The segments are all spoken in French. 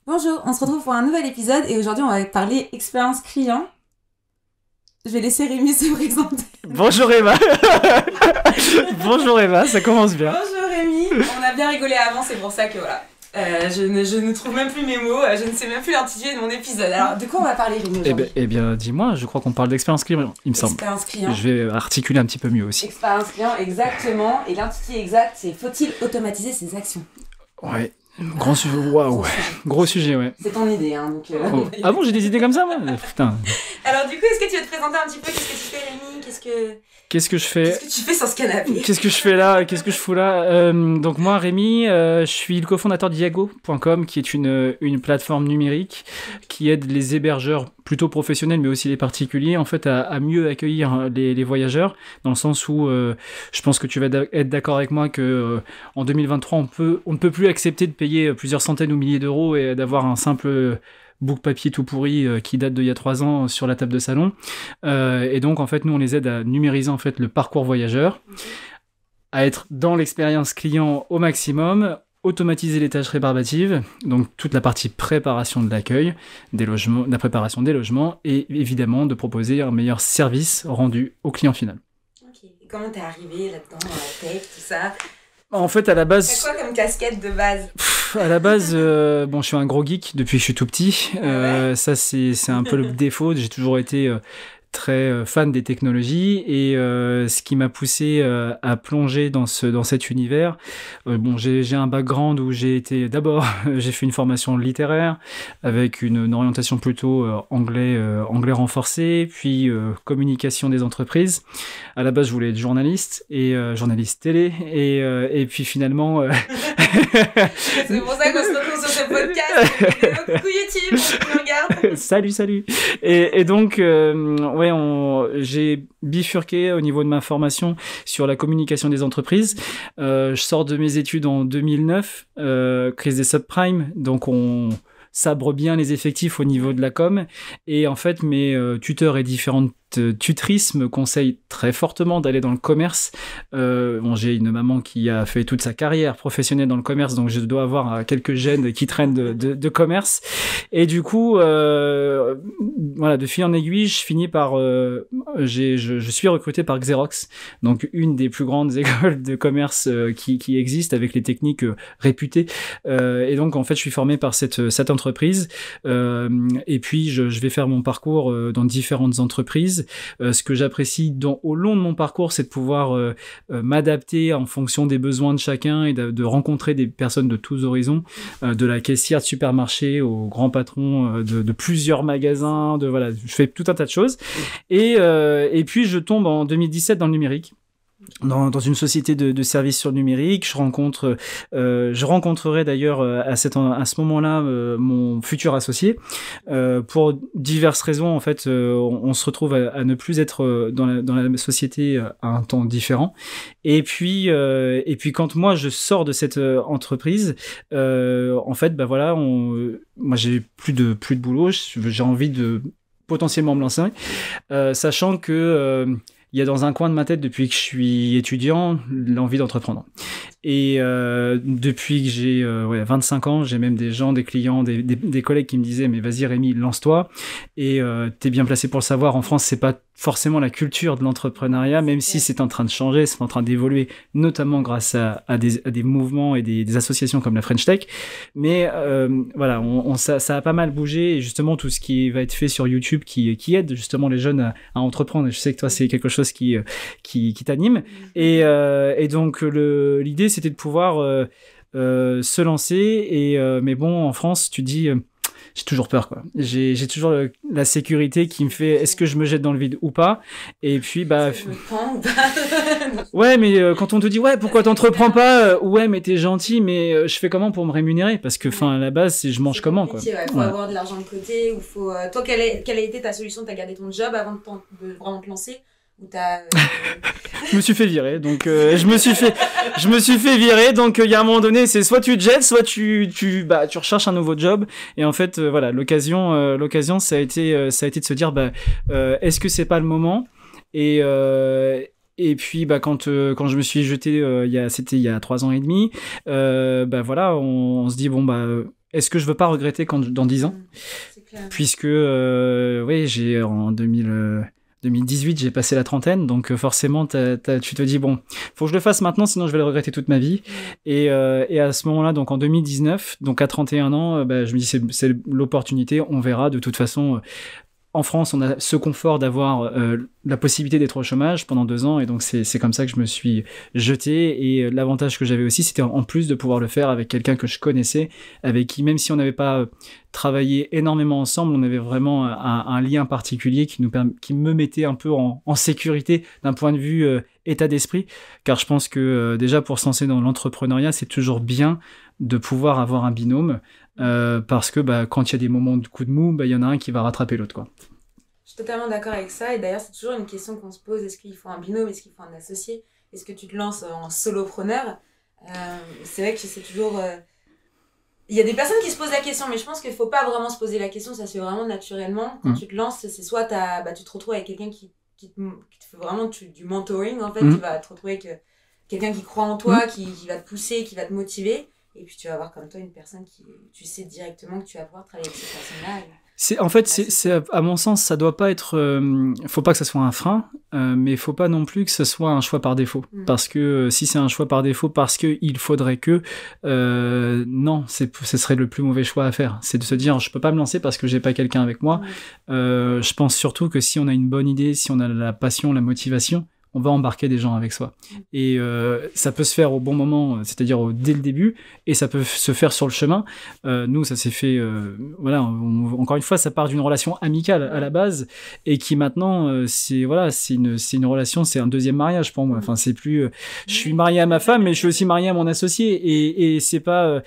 Bonjour, on se retrouve pour un nouvel épisode et aujourd'hui on va parler expérience client. Je vais laisser Rémi se présenter. Bonjour Eva. Bonjour Eva, ça commence bien. Bonjour Rémi, on a bien rigolé avant, c'est pour ça que voilà. Je ne trouve même plus mes mots, je ne sais même plus l'intitulé de mon épisode. Alors de quoi on va parler Rémi aujourd'hui? Eh bien, dis-moi, je crois qu'on parle d'expérience client, il me semble. Expérience client. Je vais articuler un petit peu mieux aussi. Expérience client, exactement. Et l'intitulé exact, c'est faut-il automatiser ses actions? Ouais. Grand sujet, waouh, gros sujet, ouais. C'est ton idée, hein, donc... Oh. Ah bon, j'ai des idées comme ça, moi? Putain. Alors du coup, est-ce que tu veux te présenter un petit peu? Qu'est-ce que tu fais, Rémi? Qu'est-ce que je fais? Qu'est-ce que tu fais sur ce canapé? Qu'est-ce que je fais là? Qu'est-ce que je fous là? Donc moi, Rémi, je suis le cofondateur d'Iago.com, qui est une plateforme numérique qui aide les hébergeurs plutôt professionnels, mais aussi les particuliers, en fait, à mieux accueillir les voyageurs, dans le sens où je pense que tu vas être d'accord avec moi que en 2023, on ne peut plus accepter de payer plusieurs centaines ou milliers d'euros et d'avoir un simple book papier tout pourri qui date d'il y a 3 ans sur la table de salon. Et donc, en fait, nous, on les aide à numériser en fait le parcours voyageur, à être dans l'expérience client au maximum, automatiser les tâches rébarbatives, donc toute la partie préparation de l'accueil, des logements, de la préparation des logements, et évidemment de proposer un meilleur service rendu au client final. Ok. Et comment t'es arrivé là-dedans, dans la tech, tout ça? En fait, à la base... C'est quoi comme casquette de base? À la base, bon, je suis un gros geek depuis que je suis tout petit. Ouais. Ça, c'est un peu le défaut. J'ai toujours été très fan des technologies et ce qui m'a poussé à plonger dans cet univers. Bon, j'ai un background où j'ai été d'abord, j'ai fait une formation littéraire avec une orientation plutôt anglais renforcé, puis communication des entreprises. À la base, je voulais être journaliste et journaliste télé et puis finalement. C'est pour ça qu'on se retrouve sur ce podcast. Coucou YouTube, tu me regardes. Salut. Et donc, ouais, j'ai bifurqué au niveau de ma formation sur la communication des entreprises. Je sors de mes études en 2009, crise des subprimes, donc on sabre bien les effectifs au niveau de la com. Et en fait, mes tuteurs et différentes tutrices me conseillent très fortement d'aller dans le commerce. Bon, j'ai une maman qui a fait toute sa carrière professionnelle dans le commerce, donc je dois avoir quelques gènes qui traînent de commerce. Et du coup, voilà, de fil en aiguille, je finis par... je suis recruté par Xerox, donc une des plus grandes écoles de commerce qui existent, avec les techniques réputées. Et donc, en fait, je suis formé par cette entreprise. Et puis, je vais faire mon parcours dans différentes entreprises. Ce que j'apprécie au long de mon parcours, c'est de pouvoir m'adapter en fonction des besoins de chacun et de rencontrer des personnes de tous horizons, de la caissière de supermarché au grand patron de plusieurs magasins, voilà, je fais tout un tas de choses. Et puis je tombe en 2017 dans le numérique. Dans une société de services sur le numérique, je rencontrerai d'ailleurs à ce moment-là mon futur associé. Pour diverses raisons, en fait, on se retrouve à ne plus être dans la société à un temps différent. Et puis quand moi je sors de cette entreprise, en fait, bah voilà, moi j'ai plus de boulot, j'ai envie de potentiellement me lancer, sachant que il y a dans un coin de ma tête, depuis que je suis étudiant, l'envie d'entreprendre. Et depuis que j'ai 25 ans, j'ai même des clients, des collègues qui me disaient « Mais vas-y Rémi, lance-toi ». Et t'es bien placé pour le savoir, en France, c'est pas forcément la culture de l'entrepreneuriat, même si c'est en train de changer, c'est en train d'évoluer, notamment grâce à des mouvements et des associations comme la French Tech. Mais voilà, ça a pas mal bougé, et justement tout ce qui va être fait sur YouTube qui aide justement les jeunes à entreprendre. Et je sais que toi, c'est quelque chose qui t'anime. Et donc l'idée, c'était de pouvoir se lancer. Mais bon, en France, tu dis... j'ai toujours peur, quoi. J'ai toujours la sécurité qui me fait est-ce que je me jette dans le vide ou pas. Et puis bah ouais, mais quand on te dit ouais, pourquoi t'entreprends pas, ouais, mais t'es gentil, mais je fais comment pour me rémunérer, parce que enfin à la base c'est je mange comment, quoi. Ouais, faut avoir de l'argent de côté, ou faut toi quelle a été ta solution? T'as gardé ton job avant de vraiment te lancer, ou t'as je me suis fait virer, donc je me suis fait virer, donc il y a un moment donné, c'est soit tu te jettes, soit tu recherches un nouveau job. Et en fait voilà, l'occasion ça a été de se dire est-ce que c'est pas le moment. Et puis quand je me suis jeté c'était il y a 3 ans et demi, voilà, on se dit bon est-ce que je veux pas regretter dans 10 ans? C'est clair. Puisque, oui, en 2018, j'ai passé la trentaine, donc forcément, tu te dis, bon, faut que je le fasse maintenant, sinon je vais le regretter toute ma vie. Et à ce moment-là, donc en 2019, donc à 31 ans, je me dis, c'est l'opportunité, on verra. De toute façon, en France, on a ce confort d'avoir la possibilité d'être au chômage pendant 2 ans, et donc c'est comme ça que je me suis jeté. Et l'avantage que j'avais aussi, c'était en plus de pouvoir le faire avec quelqu'un que je connaissais, avec qui, même si on n'avait pas travaillé énormément ensemble, on avait vraiment un lien particulier qui me mettait un peu en sécurité d'un point de vue état d'esprit, car je pense que déjà pour se lancer dans l'entrepreneuriat, c'est toujours bien de pouvoir avoir un binôme, parce que quand il y a des moments de coup de mou, il y en a un qui va rattraper l'autre, quoi. Je suis totalement d'accord avec ça, et d'ailleurs c'est toujours une question qu'on se pose, est-ce qu'il faut un binôme, est-ce qu'il faut un associé, est-ce que tu te lances en solopreneur? C'est vrai que c'est toujours... Il y a des personnes qui se posent la question, mais je pense qu'il ne faut pas vraiment se poser la question, ça se fait vraiment naturellement. Quand tu te lances, c'est soit tu te retrouves avec quelqu'un qui te fait vraiment du mentoring, en fait, tu vas te retrouver avec quelqu'un qui croit en toi, qui va te pousser, qui va te motiver. Et puis tu vas avoir comme toi une personne qui, tu sais directement que tu vas pouvoir travailler avec cette personne-là. À mon sens, ça doit pas être. Faut pas que ça soit un frein, mais il faut pas non plus que ce soit un choix par défaut. Parce que si c'est un choix par défaut, parce que il faudrait que, non, ce serait le plus mauvais choix à faire. C'est de se dire, je peux pas me lancer parce que j'ai pas quelqu'un avec moi. Je pense surtout que si on a une bonne idée, si on a la passion, la motivation, on va embarquer des gens avec soi. Et ça peut se faire au bon moment, c'est-à-dire dès le début, et ça peut se faire sur le chemin. Nous, ça s'est fait... encore une fois, ça part d'une relation amicale à la base, et qui maintenant, c'est une relation, c'est un deuxième mariage pour moi. Enfin, c'est plus... je suis marié à ma femme, mais je suis aussi marié à mon associé, et c'est pas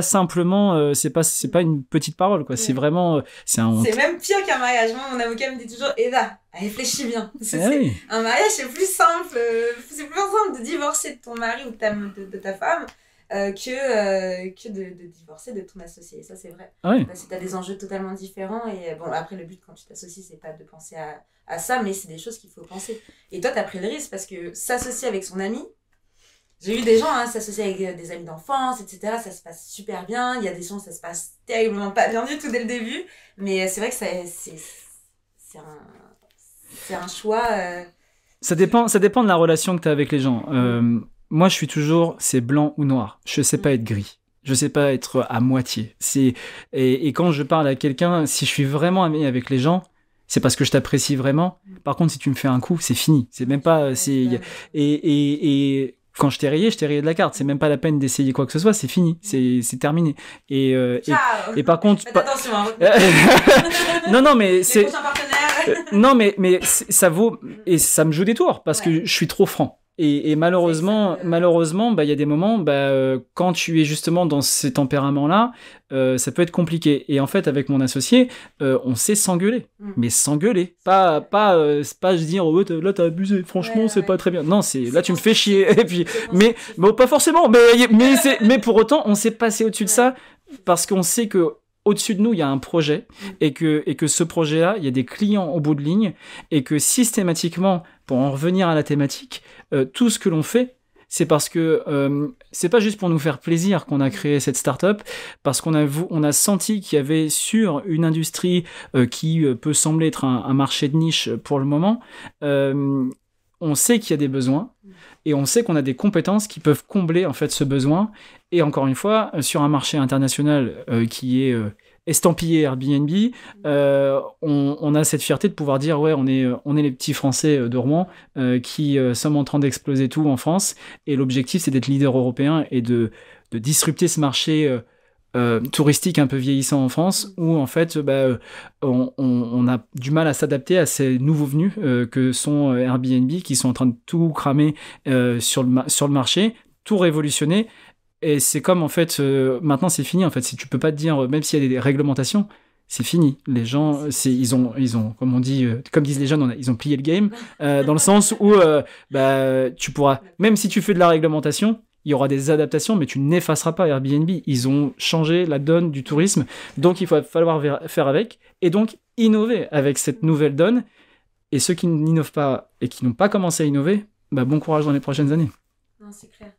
simplement... c'est pas une petite parole, quoi. C'est vraiment... C'est même pire qu'un mariage. Moi, mon avocat me dit toujours, Eva, réfléchis bien. Un mariage, c'est plus simple de divorcer de ton mari ou de ta femme que de divorcer de ton associé. Ça, c'est vrai. Parce que tu as des enjeux totalement différents. Et bon, après, le but quand tu t'associes, c'est pas de penser à ça, mais c'est des choses qu'il faut penser. Et toi, tu as pris le risque parce que s'associer avec son ami, j'ai eu des gens s'associer avec des amis d'enfance, etc. Ça se passe super bien. Il y a des gens, ça se passe terriblement pas bien du tout dès le début. Mais c'est vrai que c'est un choix. Ça dépend de la relation que tu as avec les gens. Moi, je suis toujours, c'est blanc ou noir. Je sais pas être gris. Je sais pas être à moitié. Et quand je parle à quelqu'un, si je suis vraiment ami avec les gens, c'est parce que je t'apprécie vraiment. Par contre, si tu me fais un coup, c'est fini. C'est même pas... Et quand je t'ai rayé de la carte. C'est même pas la peine d'essayer quoi que ce soit. C'est fini. C'est terminé. Et par contre... Faites attention. Non, mais c'est... Les prochains partenaires. Non, mais ça vaut... Et ça me joue des tours parce que je suis trop franc. Et malheureusement, y a des moments, quand tu es justement dans ces tempéraments-là, ça peut être compliqué. Et en fait, avec mon associé, on sait s'engueuler. Mais s'engueuler. Pas se dire, là, t'as abusé. Franchement, c'est pas très bien. Non, là, tu me fais chier. Et puis, mais pas forcément. Mais pour autant, on sait passer au-dessus de ça parce qu'on sait que au-dessus de nous, il y a un projet et que ce projet-là, il y a des clients au bout de ligne et que systématiquement, pour en revenir à la thématique, tout ce que l'on fait, c'est parce que c'est pas juste pour nous faire plaisir qu'on a créé cette start-up, parce qu'on a senti qu'il y avait sur une industrie qui peut sembler être un marché de niche pour le moment, on sait qu'il y a des besoins et on sait qu'on a des compétences qui peuvent combler en fait ce besoin. Et encore une fois, sur un marché international qui est estampillé Airbnb, on a cette fierté de pouvoir dire ouais, on est les petits Français de Rouen qui sommes en train d'exploser tout en France. Et l'objectif, c'est d'être leader européen et de disrupter ce marché touristique un peu vieillissant en France, où en fait on a du mal à s'adapter à ces nouveaux venus que sont Airbnb, qui sont en train de tout cramer sur le marché, tout révolutionner. Et c'est comme en fait maintenant c'est fini en fait. Si tu peux pas te dire, même s'il y a des réglementations, c'est fini. Les gens, ils ont, comme on dit, comme disent les jeunes, ils ont plié le game dans le sens où tu pourras, même si tu fais de la réglementation, il y aura des adaptations, mais tu n'effaceras pas Airbnb. Ils ont changé la donne du tourisme, donc il va falloir faire avec, et donc innover avec cette nouvelle donne. Et ceux qui n'innovent pas et qui n'ont pas commencé à innover, bon courage dans les prochaines années. Non, c'est clair.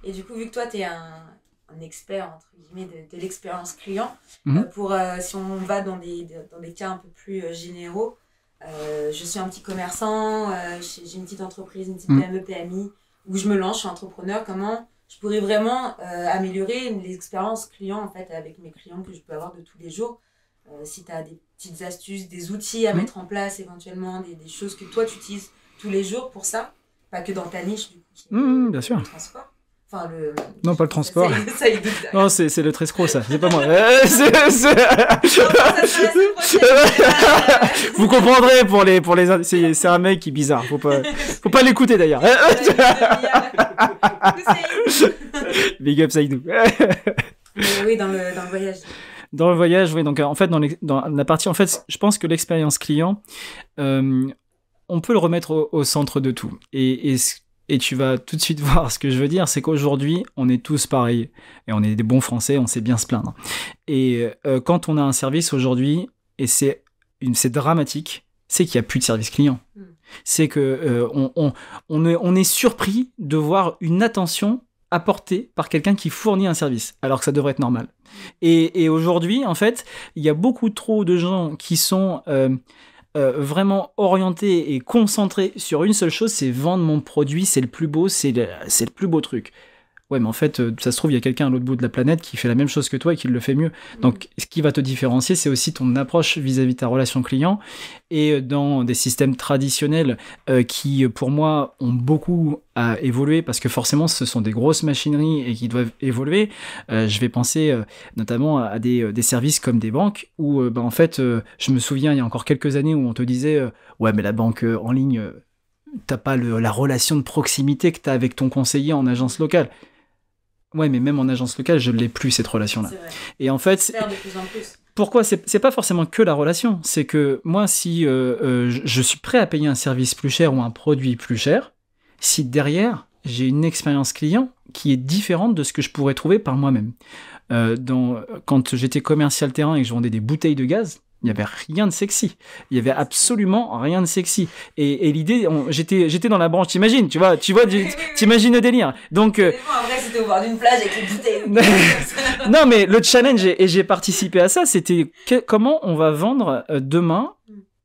Et du coup, vu que toi, t'es un expert, entre guillemets, de l'expérience client. Si on va dans des cas un peu plus généraux, je suis un petit commerçant, j'ai une petite entreprise, une petite PME, PMI, où je me lance, je suis entrepreneur, comment je pourrais vraiment améliorer l'expérience client en fait, avec mes clients que je peux avoir de tous les jours. Si tu as des petites astuces, des outils à mettre en place éventuellement, des choses que toi tu utilises tous les jours pour ça, pas que dans ta niche du coup, bien sûr. Le transport. Enfin, non, pas le transport. Ça y est, non, c'est le Trescro, ça. C'est pas moi. Vous comprendrez pour les c'est un mec qui est bizarre. Faut pas l'écouter d'ailleurs. Big up Saïdou. Oui, dans le voyage. Dans le voyage, oui. Donc en fait, dans la partie, en fait, je pense que l'expérience client, on peut le remettre au centre de tout. Et tu vas tout de suite voir ce que je veux dire, c'est qu'aujourd'hui, on est tous pareils. Et on est des bons Français, on sait bien se plaindre. Et quand on a un service aujourd'hui, et c'est dramatique, c'est qu'il n'y a plus de service client. C'est que on est surpris de voir une attention apportée par quelqu'un qui fournit un service, alors que ça devrait être normal. Et aujourd'hui, en fait, il y a beaucoup trop de gens qui sont... vraiment orienté et concentré sur une seule chose, c'est vendre mon produit, c'est le plus beau, c'est le plus beau truc. Ouais, mais en fait, ça se trouve, il y a quelqu'un à l'autre bout de la planète qui fait la même chose que toi et qui le fait mieux. Donc, ce qui va te différencier, c'est aussi ton approche vis-à-vis de ta relation client. Et dans des systèmes traditionnels qui, pour moi, ont beaucoup à évoluer, parce que forcément, ce sont des grosses machineries et qui doivent évoluer. Je vais penser notamment à des services comme des banques où, en fait, je me souviens, il y a encore quelques années où on te disait ouais, mais la banque en ligne, t'as pas la relation de proximité que t'as avec ton conseiller en agence locale. Ouais, mais même en agence locale, je l'ai plus, cette relation-là. Et en fait, de plus en plus. Pourquoi ? C'est pas forcément que la relation. C'est que moi, si je suis prêt à payer un service plus cher ou un produit plus cher, si derrière, j'ai une expérience client qui est différente de ce que je pourrais trouver par moi-même. Quand j'étais commercial terrain et que je vendais des bouteilles de gaz, il n'y avait rien de sexy. Il n'y avait absolument rien de sexy. Et l'idée, j'étais dans la branche, t'imagines, t'imagines le délire. Donc, en vrai, c'était au bord d'une plage avec les bouteilles. Non, mais le challenge, et j'ai participé à ça, c'était comment on va vendre demain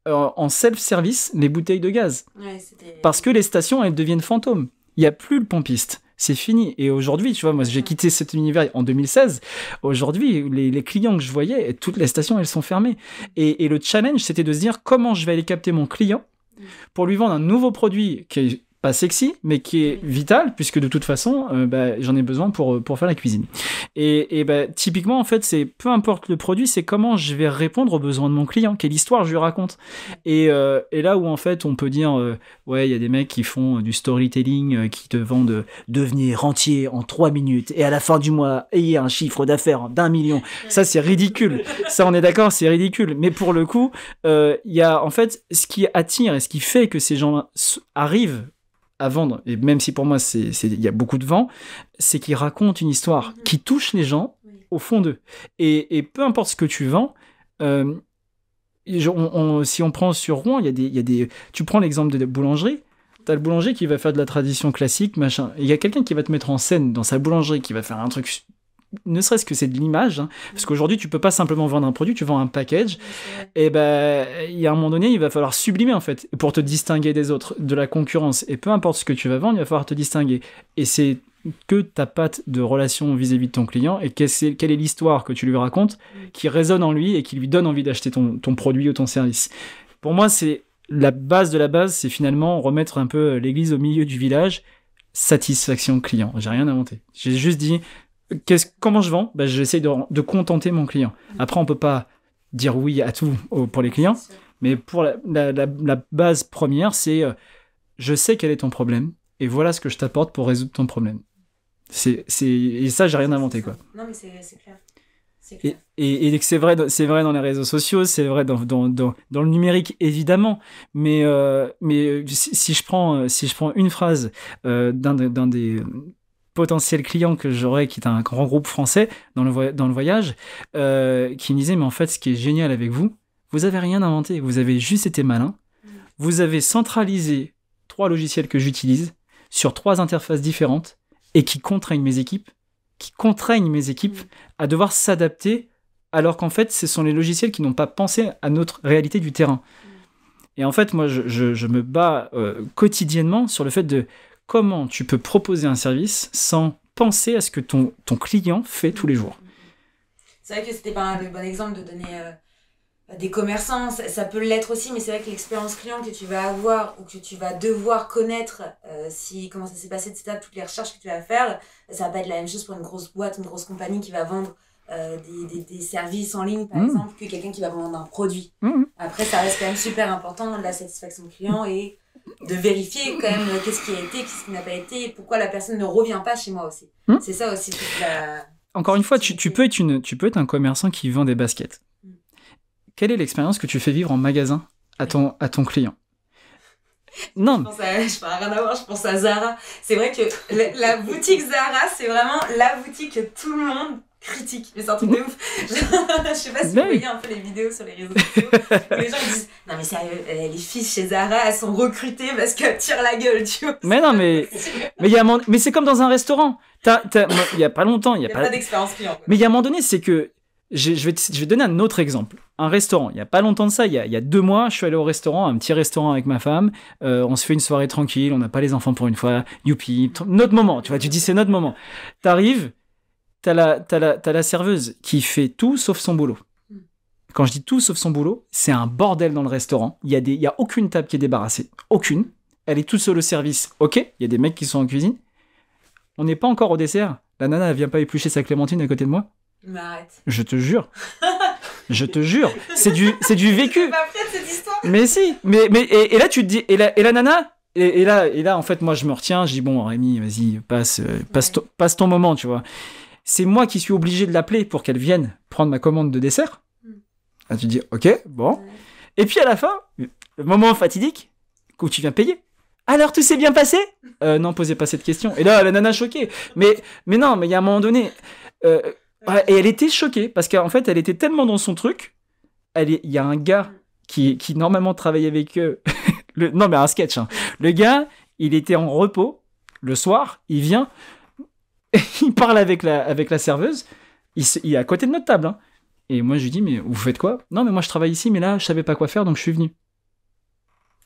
en self-service les bouteilles de gaz. Ouais, parce que les stations, elles deviennent fantômes. Il n'y a plus le pompiste. C'est fini. Et aujourd'hui, tu vois, moi, j'ai quitté cet univers en 2016. Aujourd'hui, les clients que je voyais, toutes les stations, elles sont fermées. Et le challenge, c'était de se dire comment je vais aller capter mon client pour lui vendre un nouveau produit qui est pas sexy, mais qui est vital, puisque de toute façon, j'en ai besoin pour faire la cuisine. Et typiquement, en fait, c'est peu importe le produit, c'est comment je vais répondre aux besoins de mon client, quelle histoire je lui raconte. Et là où, en fait, on peut dire, ouais, il y a des mecs qui font du storytelling, qui te vendent devenir rentier en 3 minutes, et à la fin du mois, ayez un chiffre d'affaires d'1 million. Ça, c'est ridicule. Ça, on est d'accord, c'est ridicule. Mais pour le coup, il y a, en fait, ce qui attire et ce qui fait que ces gens arrivent à vendre, et même si pour moi il y a beaucoup de vent, c'est qu'ils racontent une histoire qui touche les gens au fond d'eux. Et peu importe ce que tu vends, si on prend sur Rouen, tu prends l'exemple de la boulangerie, t'as le boulanger qui va faire de la tradition classique, machin, et il y a quelqu'un qui va te mettre en scène dans sa boulangerie, qui va faire un truc, ne serait-ce que c'est de l'image, parce qu'aujourd'hui tu peux pas simplement vendre un produit, tu vends un package, et il y a un moment donné il va falloir sublimer en fait pour te distinguer des autres, de la concurrence, et peu importe ce que tu vas vendre, il va falloir te distinguer, et c'est que ta patte de relation vis-à-vis de ton client, et quelle est l'histoire que tu lui racontes qui résonne en lui et qui lui donne envie d'acheter ton produit ou ton service. Pour moi, c'est la base de la base, c'est finalement remettre un peu l'église au milieu du village. Satisfaction client, j'ai rien inventé, j'ai juste dit comment je vends ? J'essaie de contenter mon client. Après, on peut pas dire oui à tout pour les clients, mais pour la base première, c'est je sais quel est ton problème et voilà ce que je t'apporte pour résoudre ton problème. Et ça, j'ai rien inventé, quoi. Non, mais c'est clair. Et c'est vrai dans les réseaux sociaux, c'est vrai dans le numérique évidemment, mais si je prends une phrase d'un des potentiel client que j'aurais, qui est un grand groupe français dans le voyage, qui me disait, mais en fait, ce qui est génial avec vous, vous avez rien inventé, vous avez juste été malin, vous avez centralisé 3 logiciels que j'utilise sur 3 interfaces différentes et qui contraignent mes équipes, qui contraignent mes équipes à devoir s'adapter, alors qu'en fait, ce sont les logiciels qui n'ont pas pensé à notre réalité du terrain. Et en fait, moi, je me bats quotidiennement sur le fait de comment tu peux proposer un service sans penser à ce que ton client fait tous les jours. C'est vrai que c'était pas le bon exemple de donner des commerçants, ça peut l'être aussi, mais c'est vrai que l'expérience client que tu vas avoir ou que tu vas devoir connaître, comment ça s'est passé, etc., toutes les recherches que tu vas faire, ça va pas être la même chose pour une grosse boîte, une grosse compagnie qui va vendre des services en ligne, par exemple, que quelqu'un qui va vendre un produit. Après, ça reste quand même super important, la satisfaction client, et de vérifier quand même qu'est-ce qui a été, qu'est-ce qui n'a pas été, et pourquoi la personne ne revient pas chez moi aussi. C'est ça aussi toute la... Encore une fois, tu peux être un commerçant qui vend des baskets. Quelle est l'expérience que tu fais vivre en magasin à ton client? Non. Je pense rien à voir, je pense à Zara. C'est vrai que la boutique Zara, c'est vraiment la boutique que tout le monde critique. Mais c'est un truc de ouf. Je sais pas si vous voyez un peu les vidéos sur les réseaux sociaux. Les gens ils disent non mais sérieux, les filles chez Zara, elles sont recrutées parce qu'elles tirent la gueule, tu vois. Mais non, mais c'est comme dans un restaurant. Il y a pas longtemps, il y a pas d'expérience client. Quoi. Mais il y a un moment donné, c'est que je vais te donner un autre exemple. Un restaurant. Il y a pas longtemps de ça, il y a 2 mois, je suis allé au restaurant, un petit restaurant avec ma femme. On se fait une soirée tranquille, on n'a pas les enfants pour une fois. Youpi, notre moment. Tu vois, tu dis c'est notre moment. T'arrives, t'as la serveuse qui fait tout sauf son boulot. Quand je dis tout sauf son boulot, c'est un bordel dans le restaurant. Il y a aucune table qui est débarrassée, aucune. Elle est toute seule au service. Ok, il y a des mecs qui sont en cuisine. On n'est pas encore au dessert. La nana, elle vient pas éplucher sa clémentine à côté de moi. Mais arrête. Je te jure. Je te jure. C'est du vécu. Je pas prête cette histoire. Mais si. Et là, tu te dis, et la nana, et là, en fait, moi, je me retiens. Je dis, bon, Rémi, vas-y, passe ton moment, tu vois. C'est moi qui suis obligé de l'appeler pour qu'elle vienne prendre ma commande de dessert. Là, tu te dis, ok, bon. Et puis à la fin, le moment fatidique, où tu viens payer. Alors, tout s'est bien passé ? Non, posez pas cette question. Et là, la nana choquée. Mais non, mais il y a un moment donné... et elle était choquée, parce qu'en fait, elle était tellement dans son truc. Il y a un gars qui normalement travaillait avec eux. Non, mais un sketch. Hein. Le gars, il était en repos. Le soir, il vient. Il parle avec la serveuse. Il est à côté de notre table. Hein. Et moi, je lui dis, mais vous faites quoi ? Non, mais moi, je travaille ici, mais là, je savais pas quoi faire, donc je suis venu.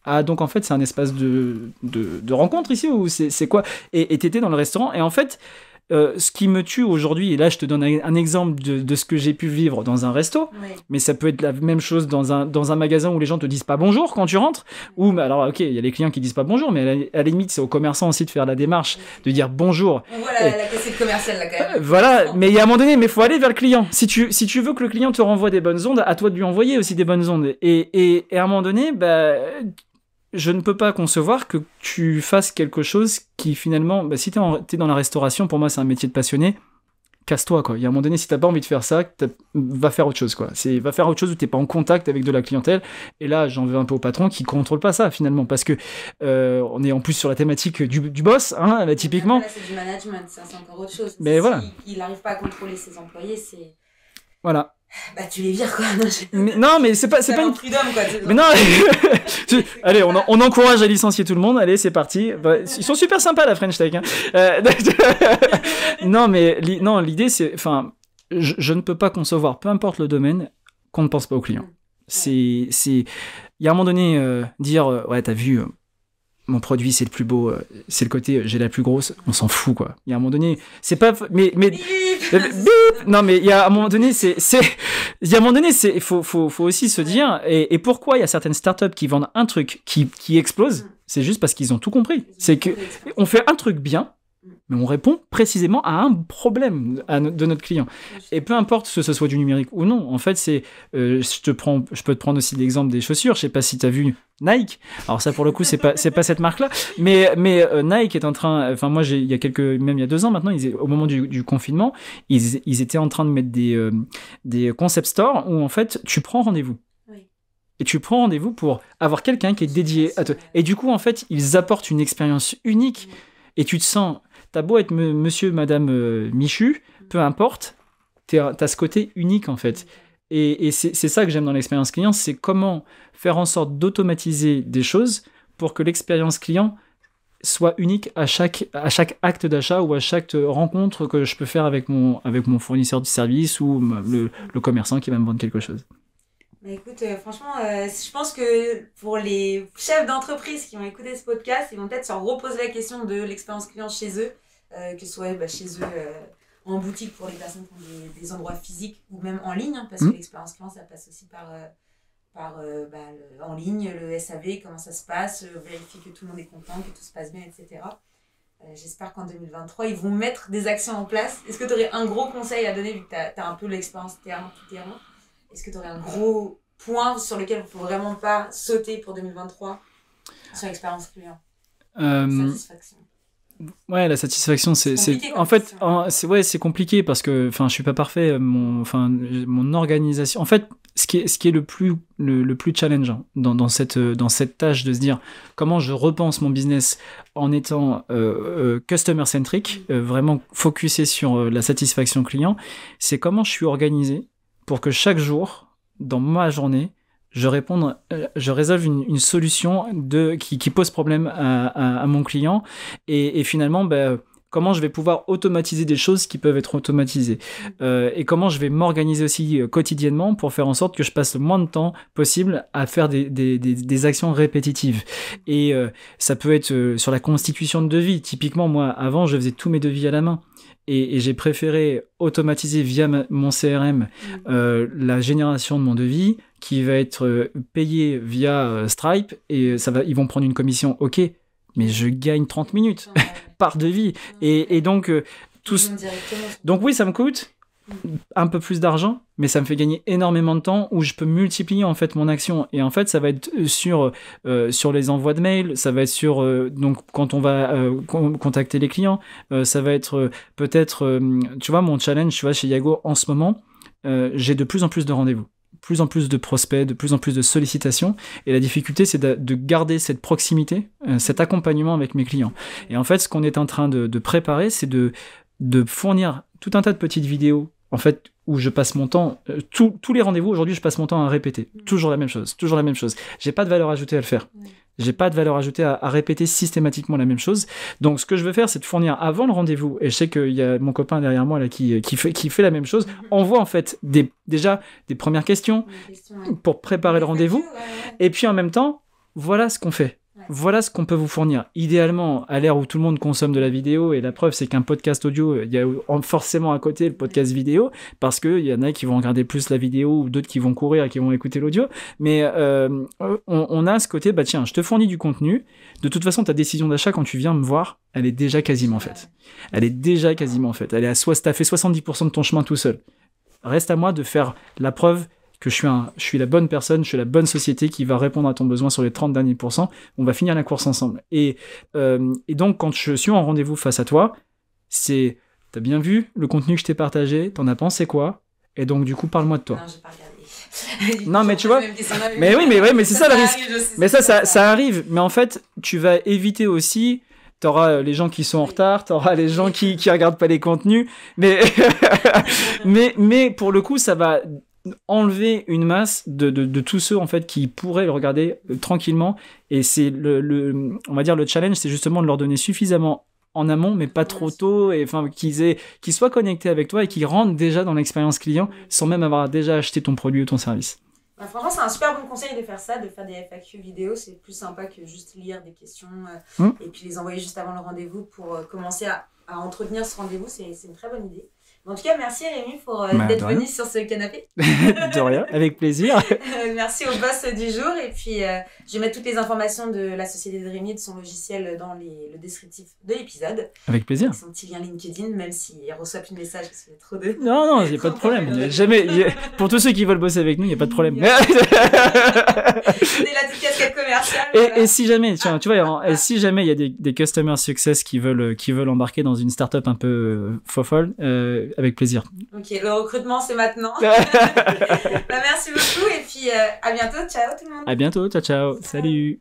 Ah, donc en fait, c'est un espace de rencontre ici, ou c'est quoi ? Et t'étais dans le restaurant, et en fait, ce qui me tue aujourd'hui, et là, je te donne un exemple de ce que j'ai pu vivre dans un resto, mais ça peut être la même chose dans un magasin où les gens te disent pas bonjour quand tu rentres, ou, alors, ok, il y a les clients qui disent pas bonjour, mais à la limite, c'est aux commerçants aussi de faire la démarche, de dire bonjour. On voit la cassette commerciale, là, quand même. Voilà, mais il y a un moment donné, mais faut aller vers le client. Si tu veux que le client te renvoie des bonnes ondes, à toi de lui envoyer aussi des bonnes ondes. Et à un moment donné, je ne peux pas concevoir que tu fasses quelque chose qui finalement, si t'es dans la restauration, pour moi c'est un métier de passionné, casse-toi quoi. Il y a un moment donné, si t'as pas envie de faire ça, va faire autre chose quoi. Va faire autre chose où t'es pas en contact avec de la clientèle. Et là, j'en veux un peu au patron qui contrôle pas ça finalement, parce que on est en plus sur la thématique du boss, hein, là, typiquement. Là, c'est du management, ça c'est encore autre chose. Mais voilà. Il n'arrive pas à contrôler ses employés, c'est. Voilà. Tu les vires quoi. Mais c'est pas une freedom quoi. Mais non. Allez, on encourage à licencier tout le monde. Allez, c'est parti. Ils sont super sympas la French Tech. Hein. Non, mais l'idée c'est, enfin, je ne peux pas concevoir, peu importe le domaine, qu'on ne pense pas aux clients. Il y a un moment donné dire ouais, t'as vu. Mon produit c'est le plus beau, c'est le côté j'ai la plus grosse, on s'en fout quoi. Il y a un moment donné, c'est pas mais non mais il y a un moment donné il faut aussi se dire et pourquoi il y a certaines startups qui vendent un truc qui explose, c'est juste parce qu'ils ont tout compris. C'est que on fait un truc bien, mais on répond précisément à un problème de notre client. Et peu importe que ce soit du numérique ou non, en fait, je peux te prendre aussi l'exemple des chaussures. Je sais pas si tu as vu Nike. Alors ça, pour le coup, c'est pas cette marque-là. Mais Nike est en train, enfin moi, il y a 2 ans maintenant, au moment du confinement, ils étaient en train de mettre des concept stores où en fait, tu prends rendez-vous. Et tu prends rendez-vous pour avoir quelqu'un qui est dédié à toi. Et du coup, en fait, ils apportent une expérience unique. Et tu te sens, t'as beau être monsieur, madame Michu, peu importe, t'as ce côté unique en fait. Et c'est ça que j'aime dans l'expérience client, c'est comment faire en sorte d'automatiser des choses pour que l'expérience client soit unique à chaque acte d'achat ou à chaque rencontre que je peux faire avec mon fournisseur de service ou le commerçant qui va me vendre quelque chose. Bah écoute, franchement, je pense que pour les chefs d'entreprise qui vont écouter ce podcast, ils vont peut-être se reposer la question de l'expérience client chez eux, que ce soit chez eux en boutique pour les personnes qui ont des endroits physiques ou même en ligne, hein, parce que l'expérience client, ça passe aussi par en ligne, le SAV, comment ça se passe, vérifier que tout le monde est content, que tout se passe bien, etc. J'espère qu'en 2023, ils vont mettre des actions en place. Est-ce que tu aurais un gros conseil à donner, vu que tu as un peu l'expérience terrain, tout terrain? Est-ce que tu aurais un gros point sur lequel il ne faut vraiment pas sauter pour 2023 sur l'expérience client? Satisfaction. Ouais, la satisfaction, c'est en fait, c'est compliqué parce que, je suis pas parfait. Mon organisation, en fait, ce qui est le plus challengeant dans cette tâche de se dire comment je repense mon business en étant customer centric, vraiment focusé sur la satisfaction client, c'est comment je suis organisé pour que chaque jour, dans ma journée, je résolve une solution qui pose problème à mon client et finalement, comment je vais pouvoir automatiser des choses qui peuvent être automatisées et comment je vais m'organiser aussi quotidiennement pour faire en sorte que je passe le moins de temps possible à faire des actions répétitives. Et ça peut être sur la constitution de devis. Typiquement, moi, avant, je faisais tous mes devis à la main. Et j'ai préféré automatiser via mon CRM la génération de mon devis qui va être payé via Stripe et ils vont prendre une commission, ok, mais je gagne 30 minutes par devis. Et donc, donc oui, ça me coûte un peu plus d'argent, mais ça me fait gagner énormément de temps où je peux multiplier en fait mon action. Et en fait, ça va être sur les envois de mails, ça va être sur donc quand on va contacter les clients, ça va être peut-être tu vois, mon challenge, tu vois, chez Yago en ce moment, j'ai de plus en plus de rendez-vous, plus en plus de prospects, de plus en plus de sollicitations, et la difficulté c'est de garder cette proximité, cet accompagnement avec mes clients. Et en fait, ce qu'on est en train de préparer, c'est de fournir tout un tas de petites vidéos en fait où je passe mon temps, tous les rendez-vous aujourd'hui, je passe mon temps à répéter toujours la même chose. J'ai pas de valeur ajoutée à le faire. J'ai pas de valeur ajoutée à répéter systématiquement la même chose. Donc ce que je veux faire, c'est de fournir avant le rendez-vous, et je sais qu'il y a mon copain derrière moi là qui fait la même chose. On voit en fait déjà des premières questions pour préparer le rendez-vous, et puis en même temps, voilà ce qu'on fait. Voilà ce qu'on peut vous fournir. Idéalement, à l'ère où tout le monde consomme de la vidéo, et la preuve, c'est qu'un podcast audio, il y a forcément à côté le podcast vidéo, parce qu'il y en a qui vont regarder plus la vidéo, ou d'autres qui vont courir et qui vont écouter l'audio. Mais on a ce côté, tiens, je te fournis du contenu. De toute façon, ta décision d'achat, quand tu viens me voir, elle est déjà quasiment faite. Elle t'as fait 70% de ton chemin tout seul. Reste à moi de faire la preuve que je suis la bonne personne, je suis la bonne société qui va répondre à ton besoin sur les 30 derniers %. On va finir la course ensemble. Et donc, quand je suis en rendez-vous face à toi, t'as bien vu le contenu que je t'ai partagé, t'en as pensé quoi? Et donc, du coup, parle-moi de toi. Non, j'ai pas regardé. Non, mais tu vois, mais c'est ça le risque. Mais ça arrive. Mais en fait, tu vas éviter aussi. T'auras les gens qui sont en retard, t'auras les gens qui regardent pas les contenus. Mais pour le coup, ça va enlever une masse de tous ceux en fait qui pourraient le regarder tranquillement, et c'est on va dire le challenge, c'est justement de leur donner suffisamment en amont mais pas trop tôt, et qu'ils soient connectés avec toi et qu'ils rentrent déjà dans l'expérience client sans même avoir déjà acheté ton produit ou ton service. Franchement, c'est un super bon conseil de faire ça, de faire des FAQ vidéo. C'est plus sympa que juste lire des questions et puis les envoyer juste avant le rendez-vous pour commencer à entretenir ce rendez-vous. C'est une très bonne idée. En tout cas, merci Rémi pour d'être venu sur ce canapé. De rien, avec plaisir. Merci au boss du jour. Et puis, je vais mettre toutes les informations de la société de Rémi et de son logiciel dans le descriptif de l'épisode. Avec plaisir. Son petit lien LinkedIn, même s'il reçoit plus de messages parce qu'il y a trop de... Non, il n'y a pas de problème. Pour tous ceux qui veulent bosser avec nous, il n'y a pas de problème. C'est la petite casquette commerciale. Et si jamais, tu vois, si jamais il y a des customer success qui veulent embarquer dans une startup un peu fofolle, avec plaisir. Ok, le recrutement c'est maintenant. Merci beaucoup et puis à bientôt. Ciao tout le monde. À bientôt. Ciao. Salut.